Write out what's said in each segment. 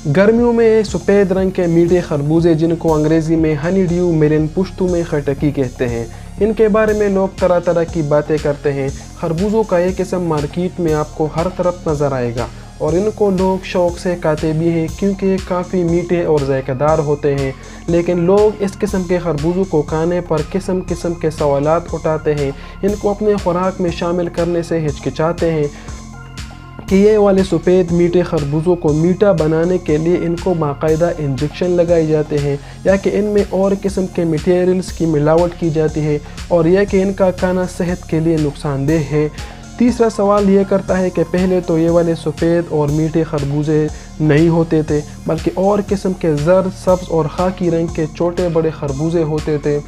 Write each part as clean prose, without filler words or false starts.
गर्मियों में सफ़ेद रंग के मीठे खरबूजे, जिनको अंग्रेज़ी में हनी ड्यू मेलन पुश्तू में खटकी कहते हैं, इनके बारे में लोग तरह तरह की बातें करते हैं। खरबूजों का ये किस्म मार्केट में आपको हर तरफ नज़र आएगा और इनको लोग शौक़ से खाते भी हैं क्योंकि ये काफ़ी मीठे और ज़ायकेदार होते हैं। लेकिन लोग इस किस्म के खरबूजों को खाने पर किस्म किस्म के सवालात उठाते हैं। इनको अपने खुराक में शामिल करने से हिचकिचाते हैं कि ये वाले सफ़ेद मीठे खरबूजों को मीठा बनाने के लिए इनको बाकायदा इंजेक्शन लगाए जाते हैं या कि इनमें और किस्म के मटेरियल्स की मिलावट की जाती है और यह कि इनका खाना सेहत के लिए नुकसानदेह है। तीसरा सवाल ये करता है कि पहले तो ये वाले सफ़ेद और मीठे खरबूजे नहीं होते थे, बल्कि और किस्म के जर्द, सब्ज़ और खाकी रंग के छोटे बड़े खरबूजे होते थे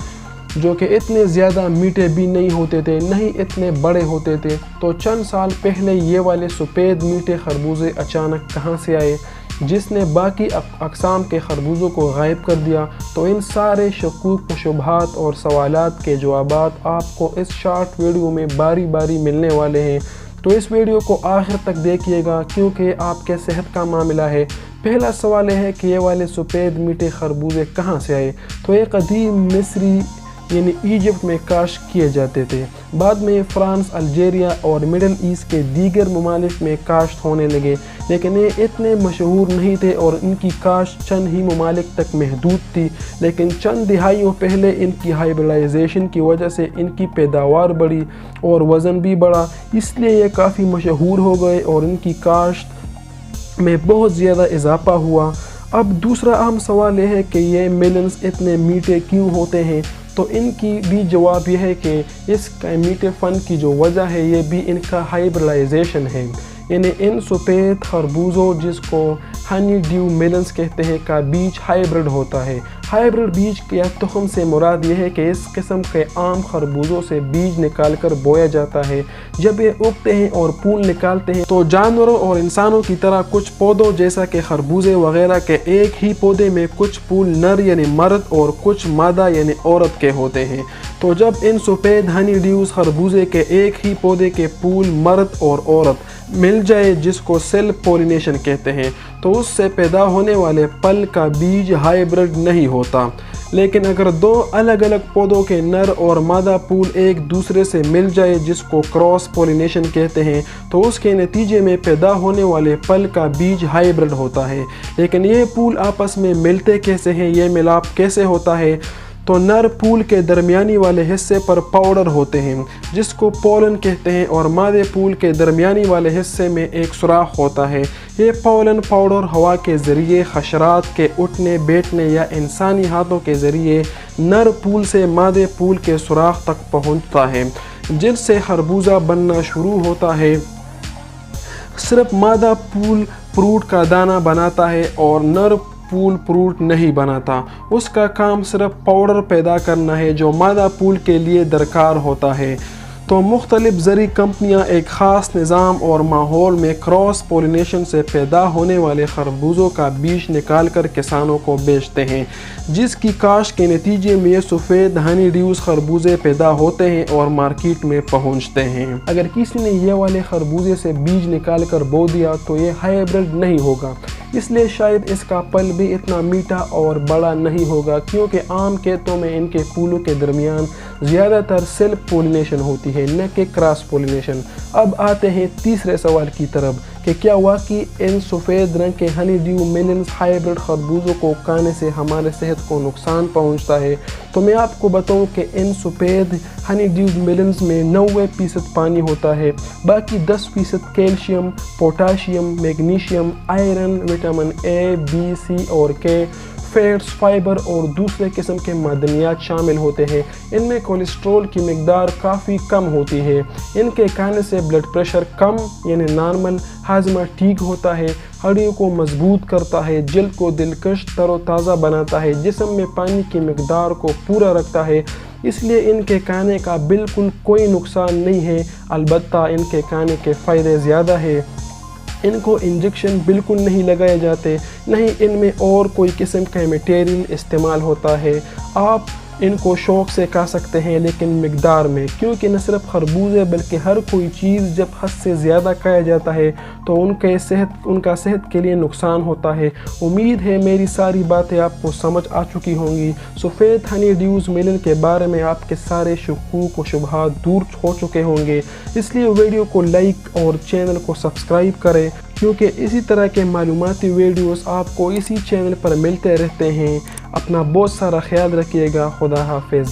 जो कि इतने ज़्यादा मीठे भी नहीं होते थे, नहीं इतने बड़े होते थे। तो चंद साल पहले ये वाले सफ़ेद मीठे खरबूजे अचानक कहाँ से आए जिसने बाकी अक़साम के खरबूजों को गायब कर दिया। तो इन सारे शकूक व शुबहात और सवालात के जवाबात आपको इस शॉर्ट वीडियो में बारी बारी मिलने वाले हैं। तो इस वीडियो को आखिर तक देखिएगा क्योंकि आपके सेहत का मामला है। पहला सवाल है कि ये वाले सफ़ेद मीठे खरबूजे कहाँ से आए। तो ये कदीम मिस्री यानी इजिप्ट में काश्त किए जाते थे, बाद में फ़्रांस, अल्जीरिया और मिडल ईस्ट के दीगर ममालिक में काश्त होने लगे, लेकिन ये इतने मशहूर नहीं थे और इनकी काश्त चंद ही ममालिक तक महदूद थी। लेकिन चंद दिहाइयों पहले इनकी हाइब्रिडाइजेशन की वजह से इनकी पैदावार बढ़ी और वज़न भी बढ़ा, इसलिए ये काफ़ी मशहूर हो गए और इनकी काश्त में बहुत ज़्यादा इजाफा हुआ। अब दूसरा अहम सवाल यह है कि ये मेलन्स इतने मीठे क्यों होते हैं। तो इनकी भी जवाब यह है कि इस मीठे फन की जो वजह है ये भी इनका हाइब्रिडाइजेशन है, यानी इन सफ़ेद खरबूजों जिसको हनी ड्यू मेलन्स कहते हैं का बीज हाइब्रिड होता है। हाइब्रिड बीज या तुखम से मुराद यह है कि इस किस्म के आम खरबूजों से बीज निकालकर बोया जाता है। जब ये उगते हैं और फूल निकालते हैं तो जानवरों और इंसानों की तरह कुछ पौधों जैसा कि खरबूजे वगैरह के एक ही पौधे में कुछ फूल नर यानी मर्द और कुछ मादा यानी औरत के होते हैं। तो जब इन सफ़ेद हनी ड्यूस खरबूजे के एक ही पौधे के फूल मर्द और औरत मिल जाए जिसको सेल्फ पॉलिनेशन कहते हैं, तो उससे पैदा होने वाले फल का बीज हाइब्रिड नहीं होता। लेकिन अगर दो अलग अलग पौधों के नर और मादा फूल एक दूसरे से मिल जाए जिसको क्रॉस पॉलिनेशन कहते हैं, तो उसके नतीजे में पैदा होने वाले फल का बीज हाइब्रिड होता है। लेकिन ये फूल आपस में मिलते कैसे हैं, ये मिलाप कैसे होता है। तो नर फूल के दरमियानी वाले हिस्से पर पाउडर होते हैं जिसको पोलन कहते हैं और मादे फूल के दरमियानी वाले हिस्से में एक सुराख होता है। ये पोलन पाउडर हवा के ज़रिए, हशरात के उठने बैठने या इंसानी हाथों के ज़रिए नर फूल से मादे फूल के सुराख तक पहुंचता है जिससे खरबूजा बनना शुरू होता है। सिर्फ मादा फूल फ्रूट का दाना बनाता है और नर फूल फ्रूट नहीं बनाता। उसका काम सिर्फ पाउडर पैदा करना है जो मादा फूल के लिए दरकार होता है। तो मुख्तलिफ ज़री कंपनियां एक ख़ास निज़ाम और माहौल में क्रॉस पोलिनेशन से पैदा होने वाले खरबूजों का बीज निकाल कर किसानों को बेचते हैं, जिसकी काश्त के नतीजे में ये सफ़ेद हनी ड्यूस खरबूजे पैदा होते हैं और मार्केट में पहुंचते हैं। अगर किसी ने ये वाले खरबूजे से बीज निकाल कर बो दिया तो ये हाइब्रिड नहीं होगा, इसलिए शायद इसका फल भी इतना मीठा और बड़ा नहीं होगा क्योंकि आम खेतों में इनके फूलों के दरमियान ज़्यादातर सेल्फ पोलिनेशन होती है, न कि क्रॉस पोलिनेशन। अब आते हैं तीसरे सवाल की तरफ कि क्या वाकई इन सफ़ेद रंग के हनी ड्यू मेलन्स हाइब्रिड खरबूजों को खाने से हमारे सेहत को नुकसान पहुंचता है। तो मैं आपको बताऊं कि इन सफ़ेद हनी ड्यू मेलन्स में 90% पानी होता है, बाकी 10% calcium, potassium, magnesium, iron, vitamin A, B, C और के, फैट्स, फाइबर और दूसरे किस्म के मादनियात शामिल होते हैं। इनमें कोलेस्ट्रॉल की मिकदार काफ़ी कम होती है। इनके खाने से ब्लड प्रेशर कम यानी नॉर्मल, हाजमा ठीक होता है, हड्डियों को मजबूत करता है, जल्द को दिलकश तरोताज़ा बनाता है, जिस्म में पानी की मिकदार को पूरा रखता है। इसलिए इनके खाने का बिल्कुल कोई नुकसान नहीं है, अलबत्ता इनके खाने के फ़ायदे ज़्यादा है। इनको इंजेक्शन बिल्कुल नहीं लगाए जाते, नहीं इनमें और कोई किस्म का मटेरियल इस्तेमाल होता है। आप इनको शौक़ से खा सकते हैं लेकिन मिकदार में, क्योंकि न सिर्फ खरबूजे बल्कि हर कोई चीज़ जब हद से ज़्यादा खाया जाता है तो उनका सेहत के लिए नुकसान होता है। उम्मीद है मेरी सारी बातें आपको समझ आ चुकी होंगी। सफ़ेद हनी ड्यूज़ मेलन के बारे में आपके सारे शुकूक व शुबहात दूर हो चुके होंगे, इसलिए वीडियो को लाइक और चैनल को सब्सक्राइब करें, क्योंकि इसी तरह के मालूमाती वीडियोस आपको इसी चैनल पर मिलते रहते हैं। अपना बहुत सारा ख्याल रखिएगा। खुदा हाफिज़।